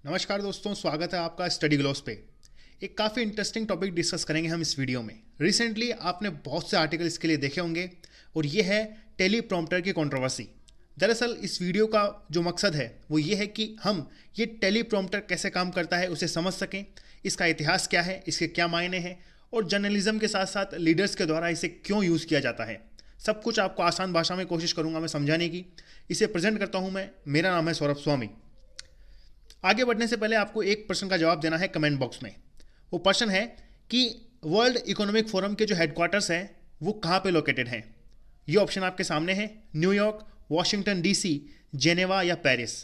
नमस्कार दोस्तों, स्वागत है आपका स्टडी ग्लोस पे। एक काफ़ी इंटरेस्टिंग टॉपिक डिस्कस करेंगे हम इस वीडियो में। रिसेंटली आपने बहुत से आर्टिकल इसके लिए देखे होंगे और ये है टेलीप्रॉम्प्टर की कंट्रोवर्सी। दरअसल इस वीडियो का जो मकसद है वो ये है कि हम ये टेलीप्रॉम्प्टर कैसे काम करता है उसे समझ सकें, इसका इतिहास क्या है, इसके क्या मायने हैं और जर्नलिज्म के साथ साथ लीडर्स के द्वारा इसे क्यों यूज़ किया जाता है। सब कुछ आपको आसान भाषा में कोशिश करूँगा मैं समझाने की। इसे प्रेजेंट करता हूँ मैं, मेरा नाम है सौरभ स्वामी। आगे बढ़ने से पहले आपको एक प्रश्न का जवाब देना है कमेंट बॉक्स में। वो प्रश्न है कि वर्ल्ड इकोनॉमिक फोरम के जो हेडक्वार्टर्स हैं वो कहाँ पे लोकेटेड हैं। ये ऑप्शन आपके सामने है, न्यूयॉर्क, वॉशिंगटन डीसी, जेनेवा या पेरिस।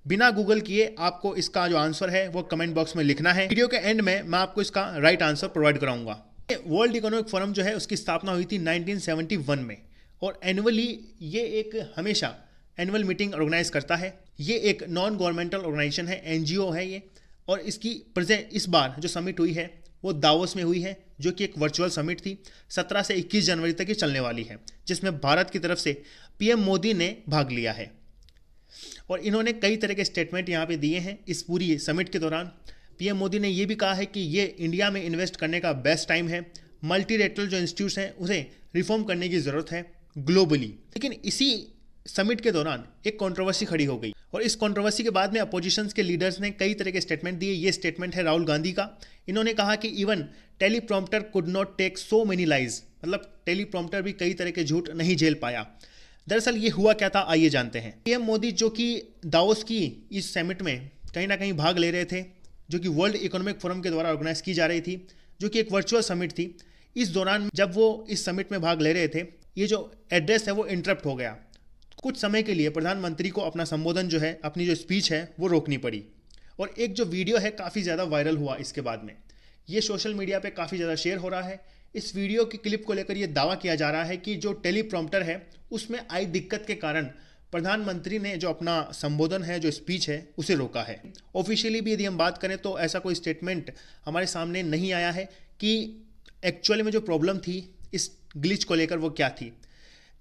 बिना गूगल किए आपको इसका जो आंसर है वो कमेंट बॉक्स में लिखना है। वीडियो के एंड में मैं आपको इसका राइट आंसर प्रोवाइड कराऊंगा। वर्ल्ड इकोनॉमिक फोरम जो है उसकी स्थापना हुई थी 1971 में और एनुअली ये एक हमेशा एनुअल मीटिंग ऑर्गेनाइज करता है। ये एक नॉन गवर्नमेंटल ऑर्गेनाइजेशन है, एनजीओ है ये। और इसकी प्रेजेंट इस बार जो समिट हुई है वो दावोस में हुई है, जो कि एक वर्चुअल समिट थी। 17 से 21 जनवरी तक ये चलने वाली है, जिसमें भारत की तरफ से पीएम मोदी ने भाग लिया है और इन्होंने कई तरह के स्टेटमेंट यहाँ पे दिए हैं। इस पूरी समिट के दौरान पीएम मोदी ने ये भी कहा है कि ये इंडिया में इन्वेस्ट करने का बेस्ट टाइम है। मल्टीलेटरल जो इंस्टीट्यूट्स हैं उसे रिफॉर्म करने की ज़रूरत है ग्लोबली। लेकिन इसी समिट के दौरान एक कंट्रोवर्सी खड़ी हो गई और इस कंट्रोवर्सी के बाद में अपोजिशंस के लीडर्स ने कई तरह के स्टेटमेंट दिए। ये स्टेटमेंट है राहुल गांधी का। इन्होंने कहा कि even teleprompter could not take so many lies, मतलब टेलीप्रॉम्प्टर भी कई तरह के झूठ नहीं झेल पाया। दरअसल ये हुआ क्या था, आइए जानते हैं। पीएम मोदी जो कि दावोस की इस समिट में कहीं ना कहीं भाग ले रहे थे, जो कि वर्ल्ड इकोनॉमिक फोरम के द्वारा ऑर्गेनाइज की जा रही थी, जो कि एक वर्चुअल समिट थी। इस दौरान जब वो इस समिट में भाग ले रहे थे, ये जो एड्रेस है वो इंटरप्ट हो गया। कुछ समय के लिए प्रधानमंत्री को अपना संबोधन जो है, अपनी जो स्पीच है वो रोकनी पड़ी। और एक जो वीडियो है काफ़ी ज़्यादा वायरल हुआ इसके बाद में, ये सोशल मीडिया पे काफ़ी ज़्यादा शेयर हो रहा है। इस वीडियो की क्लिप को लेकर ये दावा किया जा रहा है कि जो टेलीप्रॉम्प्टर है उसमें आई दिक्कत के कारण प्रधानमंत्री ने जो अपना संबोधन है, जो स्पीच है, उसे रोका है। ऑफिशियली भी यदि हम बात करें तो ऐसा कोई स्टेटमेंट हमारे सामने नहीं आया है कि एक्चुअली में जो प्रॉब्लम थी इस ग्लिच को लेकर वो क्या थी।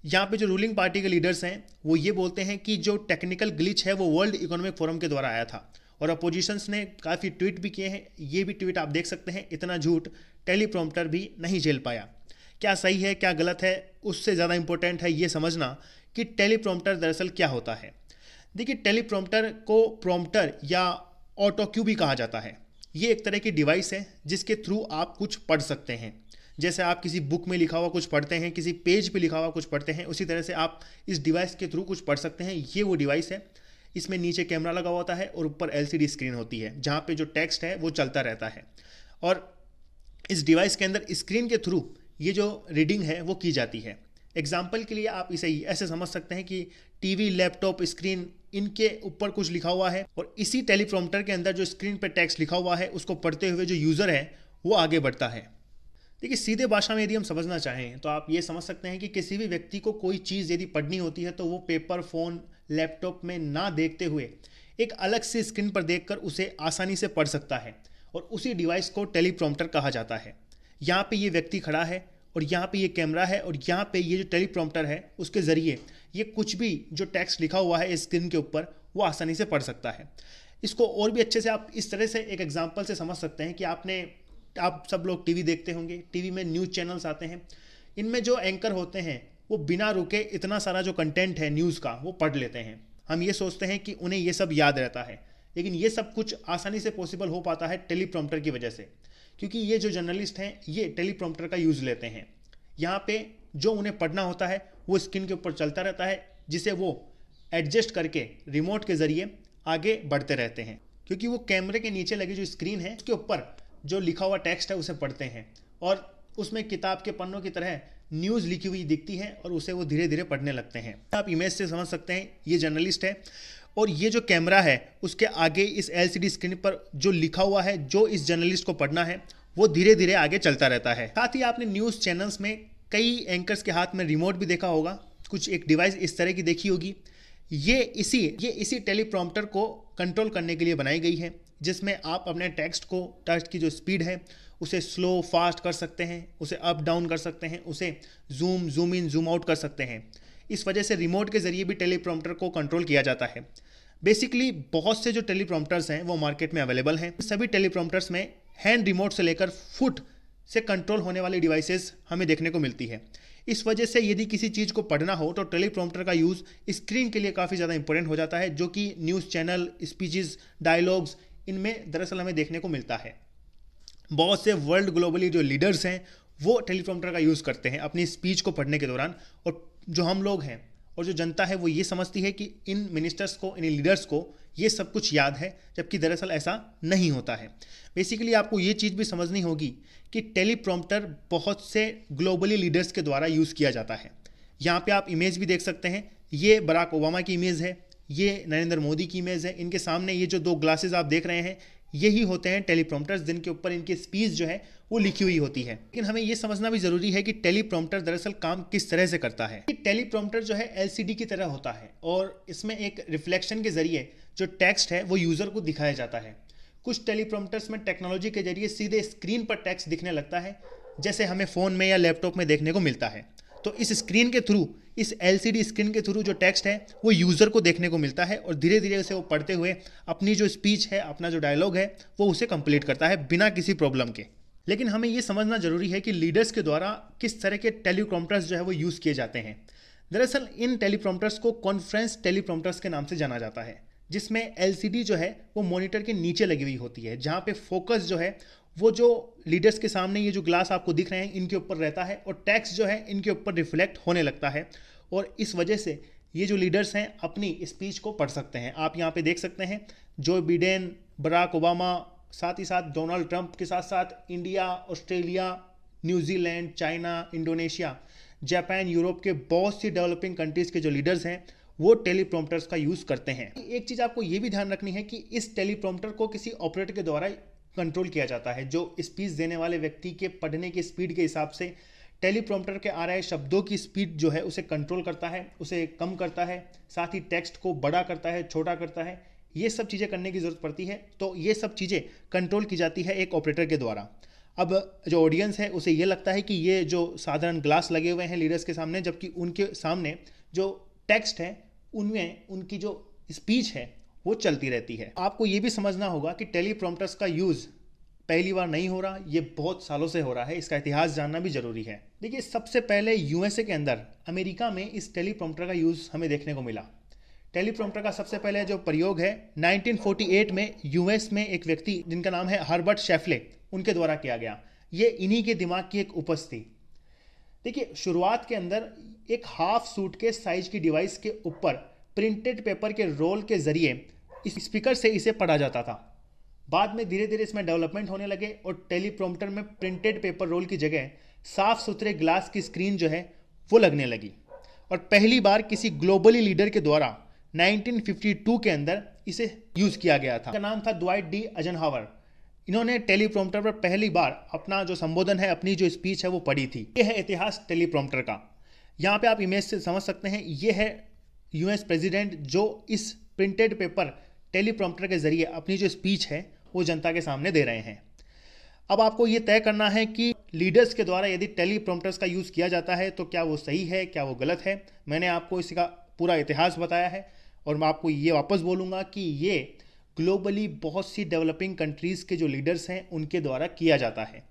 यहाँ पे जो रूलिंग पार्टी के लीडर्स हैं वो ये बोलते हैं कि जो टेक्निकल ग्लिच है वो वर्ल्ड इकोनॉमिक फोरम के द्वारा आया था और अपोजिशंस ने काफ़ी ट्वीट भी किए हैं। ये भी ट्वीट आप देख सकते हैं, इतना झूठ टेलीप्रॉम्प्टर भी नहीं झेल पाया। क्या सही है क्या गलत है, उससे ज़्यादा इंपॉर्टेंट है ये समझना कि टेलीप्रॉम्प्टर दरअसल क्या होता है। देखिए, टेलीप्रॉम्प्टर को प्रॉम्प्टर या ऑटो क्यू भी कहा जाता है। ये एक तरह की डिवाइस है जिसके थ्रू आप कुछ पढ़ सकते हैं। जैसे आप किसी बुक में लिखा हुआ कुछ पढ़ते हैं, किसी पेज पे लिखा हुआ कुछ पढ़ते हैं, उसी तरह से आप इस डिवाइस के थ्रू कुछ पढ़ सकते हैं। ये वो डिवाइस है। इसमें नीचे कैमरा लगा होता है और ऊपर एलसीडी स्क्रीन होती है जहाँ पे जो टेक्स्ट है वो चलता रहता है। और इस डिवाइस के अंदर स्क्रीन के थ्रू ये जो रीडिंग है वो की जाती है। एग्जाम्पल के लिए आप इसे ऐसे समझ सकते हैं कि टीवी, लैपटॉप, स्क्रीन, इनके ऊपर कुछ लिखा हुआ है और इसी टेलीप्रॉम्प्टर के अंदर जो स्क्रीन पर टेक्स्ट लिखा हुआ है उसको पढ़ते हुए जो यूज़र है वो आगे बढ़ता है। देखिए, सीधे भाषा में यदि हम समझना चाहें तो आप ये समझ सकते हैं कि किसी भी व्यक्ति को कोई चीज़ यदि पढ़नी होती है तो वो पेपर, फ़ोन, लैपटॉप में ना देखते हुए एक अलग से स्क्रीन पर देखकर उसे आसानी से पढ़ सकता है और उसी डिवाइस को टेलीप्रॉम्प्टर कहा जाता है। यहाँ पे ये व्यक्ति खड़ा है और यहाँ पे ये कैमरा है और यहाँ पे ये जो टेलीप्रॉम्प्टर है उसके ज़रिए ये कुछ भी जो टेक्स्ट लिखा हुआ है स्क्रीन के ऊपर वो आसानी से पढ़ सकता है। इसको और भी अच्छे से आप इस तरह से एक एग्जाम्पल से समझ सकते हैं कि आप सब लोग टीवी देखते होंगे। टीवी में न्यूज़ चैनल्स आते हैं, इनमें जो एंकर होते हैं वो बिना रुके इतना सारा जो कंटेंट है न्यूज़ का वो पढ़ लेते हैं। हम ये सोचते हैं कि उन्हें ये सब याद रहता है, लेकिन ये सब कुछ आसानी से पॉसिबल हो पाता है टेलीप्रॉम्प्टर की वजह से, क्योंकि ये जो जर्नलिस्ट हैं ये टेलीप्रॉम्प्टर का यूज़ लेते हैं। यहाँ पे जो उन्हें पढ़ना होता है वो स्क्रीन के ऊपर चलता रहता है, जिसे वो एडजस्ट करके रिमोट के ज़रिए आगे बढ़ते रहते हैं, क्योंकि वो कैमरे के नीचे लगी जो स्क्रीन है उसके ऊपर जो लिखा हुआ टेक्स्ट है उसे पढ़ते हैं और उसमें किताब के पन्नों की तरह न्यूज़ लिखी हुई दिखती है और उसे वो धीरे धीरे पढ़ने लगते हैं। आप इमेज से समझ सकते हैं ये जर्नलिस्ट है और ये जो कैमरा है उसके आगे इस एलसीडी स्क्रीन पर जो लिखा हुआ है, जो इस जर्नलिस्ट को पढ़ना है, वो धीरे धीरे आगे चलता रहता है। साथ ही आपने न्यूज़ चैनल्स में कई एंकर्स के हाथ में रिमोट भी देखा होगा, कुछ एक डिवाइस इस तरह की देखी होगी। ये इसी टेलीप्रॉम्प्टर को कंट्रोल करने के लिए बनाई गई है, जिसमें आप अपने टेक्स्ट को, टेक्स्ट की जो स्पीड है उसे स्लो फास्ट कर सकते हैं, उसे अप डाउन कर सकते हैं, उसे जूम इन जूम आउट कर सकते हैं। इस वजह से रिमोट के ज़रिए भी टेलीप्रॉम्प्टर को कंट्रोल किया जाता है। बेसिकली बहुत से जो टेलीप्रॉम्प्टर्स हैं वो मार्केट में अवेलेबल हैं। सभी टेलीप्रॉम्प्टर्स में हैंड रिमोट से लेकर फुट से कंट्रोल होने वाली डिवाइसेस हमें देखने को मिलती है। इस वजह से यदि किसी चीज़ को पढ़ना हो तो टेलीप्रॉम्प्टर का यूज़ स्क्रीन के लिए काफ़ी ज़्यादा इंपॉर्टेंट हो जाता है, जो कि न्यूज़ चैनल, स्पीचेस, डायलॉग्स, इनमें दरअसल हमें देखने को मिलता है। बहुत से वर्ल्ड ग्लोबली जो लीडर्स हैं वो टेलीप्रॉम्प्टर का यूज़ करते हैं अपनी स्पीच को पढ़ने के दौरान, और जो हम लोग हैं और जो जनता है वो ये समझती है कि इन मिनिस्टर्स को, इन लीडर्स को ये सब कुछ याद है, जबकि दरअसल ऐसा नहीं होता है। बेसिकली आपको ये चीज़ भी समझनी होगी कि टेलीप्रॉम्प्टर बहुत से ग्लोबली लीडर्स के द्वारा यूज़ किया जाता है। यहाँ पे आप इमेज भी देख सकते हैं, ये बराक ओबामा की इमेज है, ये नरेंद्र मोदी की इमेज है। इनके सामने ये जो 2 ग्लासेस आप देख रहे हैं, यही होते हैं टेलीप्रॉम्प्टर्स, जिनके ऊपर इनकी स्पीच जो है वो लिखी हुई होती है। लेकिन हमें ये समझना भी जरूरी है कि टेलीप्रॉम्प्टर दरअसल काम किस तरह से करता है। टेलीप्रॉम्प्टर जो है एलसीडी की तरह होता है और इसमें एक रिफ्लेक्शन के जरिए जो टेक्स्ट है वो यूजर को दिखाया जाता है। कुछ टेलीप्रॉम्प्टर्स में टेक्नोलॉजी के जरिए सीधे स्क्रीन पर टेक्स्ट दिखने लगता है, जैसे हमें फ़ोन में या लैपटॉप में देखने को मिलता है। तो इस स्क्रीन के थ्रू, इस एलसीडी स्क्रीन के थ्रू जो टेक्स्ट है वो यूज़र को देखने को मिलता है और धीरे धीरे उसे वो पढ़ते हुए अपनी जो स्पीच है, अपना जो डायलॉग है वो उसे कंप्लीट करता है बिना किसी प्रॉब्लम के। लेकिन हमें ये समझना जरूरी है कि लीडर्स के द्वारा किस तरह के टेलीप्रॉम्प्टर्स जो है वो यूज़ किए जाते हैं। दरअसल इन टेलीप्रॉम्प्टर्स को कॉन्फ्रेंस टेलीप्रॉम्प्टर्स के नाम से जाना जाता है, जिसमें एलसीडी जो है वो मॉनिटर के नीचे लगी हुई होती है, जहाँ पे फोकस जो है वो जो लीडर्स के सामने ये जो ग्लास आपको दिख रहे हैं इनके ऊपर रहता है और टेक्स्ट जो है इनके ऊपर रिफ्लेक्ट होने लगता है, और इस वजह से ये जो लीडर्स हैं अपनी स्पीच को पढ़ सकते हैं। आप यहाँ पे देख सकते हैं जो बिडेन, बराक ओबामा, साथ ही साथ डोनाल्ड ट्रंप के साथ साथ India, Australia, New Zealand, China, Indonesia, Japan, Europe के बहुत सी डेवलपिंग कंट्रीज़ के जो लीडर्स हैं वो टेलीप्रॉम्प्टर्स का यूज़ करते हैं। एक चीज़ आपको ये भी ध्यान रखनी है कि इस टेलीप्रॉम्प्टर को किसी ऑपरेटर के द्वारा कंट्रोल किया जाता है, जो स्पीच देने वाले व्यक्ति के पढ़ने की स्पीड के हिसाब से टेलीप्रॉम्प्टर के आ रहे शब्दों की स्पीड जो है उसे कंट्रोल करता है, उसे कम करता है, साथ ही टेक्स्ट को बड़ा करता है, छोटा करता है। ये सब चीज़ें करने की ज़रूरत पड़ती है, तो ये सब चीज़ें कंट्रोल की जाती है एक ऑपरेटर के द्वारा। अब जो ऑडियंस है उसे ये लगता है कि ये जो साधारण ग्लास लगे हुए हैं लीडर्स के सामने, जबकि उनके सामने जो टेक्स्ट है उनमें उनकी जो स्पीच है वो चलती रहती है। आपको ये भी समझना होगा कि टेलीप्रॉम्प्टर्स का यूज़ पहली बार नहीं हो रहा, ये बहुत सालों से हो रहा है। इसका इतिहास जानना भी जरूरी है। देखिए, सबसे पहले यूएसए के अंदर, अमेरिका में इस टेलीप्रॉम्प्टर का यूज़ हमें देखने को मिला। टेलीप्रॉम्प्टर का सबसे पहले जो प्रयोग है 1948 में यूएस में एक व्यक्ति जिनका नाम है हर्बर्ट शेफले, उनके द्वारा किया गया। ये इन्हीं के दिमाग की एक उपज थी। देखिए, शुरुआत के अंदर एक हाफ सूट के साइज की डिवाइस के ऊपर प्रिंटेड पेपर के रोल के जरिए इस स्पीकर से इसे पढ़ा जाता था। बाद में धीरे धीरे इसमें डेवलपमेंट होने लगे और टेलीप्रॉम्प्टर में प्रिंटेड पेपर रोल की जगह साफ सुथरे ग्लास की स्क्रीन जो है वो लगने लगी। और पहली बार किसी ग्लोबली लीडर के द्वारा 1952 के अंदर इसे यूज़ किया गया था। इसका नाम था द्वाइट डी अइजनहावर। इन्होंने टेलीप्रॉम्प्टर पर पहली बार अपना जो संबोधन है, अपनी जो स्पीच है वो पढ़ी थी। ये है इतिहास टेलीप्रॉम्प्टर का। यहाँ पे आप इमेज से समझ सकते हैं, ये है यूएस प्रेसिडेंट जो इस प्रिंटेड पेपर टेलीप्रॉम्प्टर के जरिए अपनी जो स्पीच है वो जनता के सामने दे रहे हैं। अब आपको ये तय करना है कि लीडर्स के द्वारा यदि टेलीप्रॉम्प्टर्स का यूज़ किया जाता है तो क्या वो सही है, क्या वो गलत है। मैंने आपको इसका पूरा इतिहास बताया है और मैं आपको ये वापस बोलूँगा कि ये ग्लोबली बहुत सी डेवलपिंग कंट्रीज़ के जो लीडर्स हैं उनके द्वारा किया जाता है।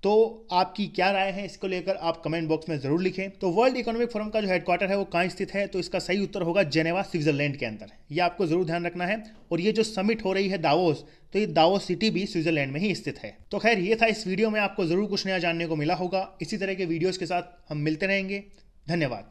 तो आपकी क्या राय है इसको लेकर आप कमेंट बॉक्स में ज़रूर लिखें। तो वर्ल्ड इकोनॉमिक फोरम का जो हेडक्वार्टर है वो कहाँ स्थित है, तो इसका सही उत्तर होगा जेनेवा, स्विट्जरलैंड के अंदर। ये आपको ज़रूर ध्यान रखना है। और ये जो समिट हो रही है दावोस, तो ये दावोस सिटी भी स्विट्जरलैंड में ही स्थित है। तो खैर, ये था इस वीडियो में। आपको ज़रूर कुछ नया जानने को मिला होगा। इसी तरह के वीडियोज़ के साथ हम मिलते रहेंगे। धन्यवाद।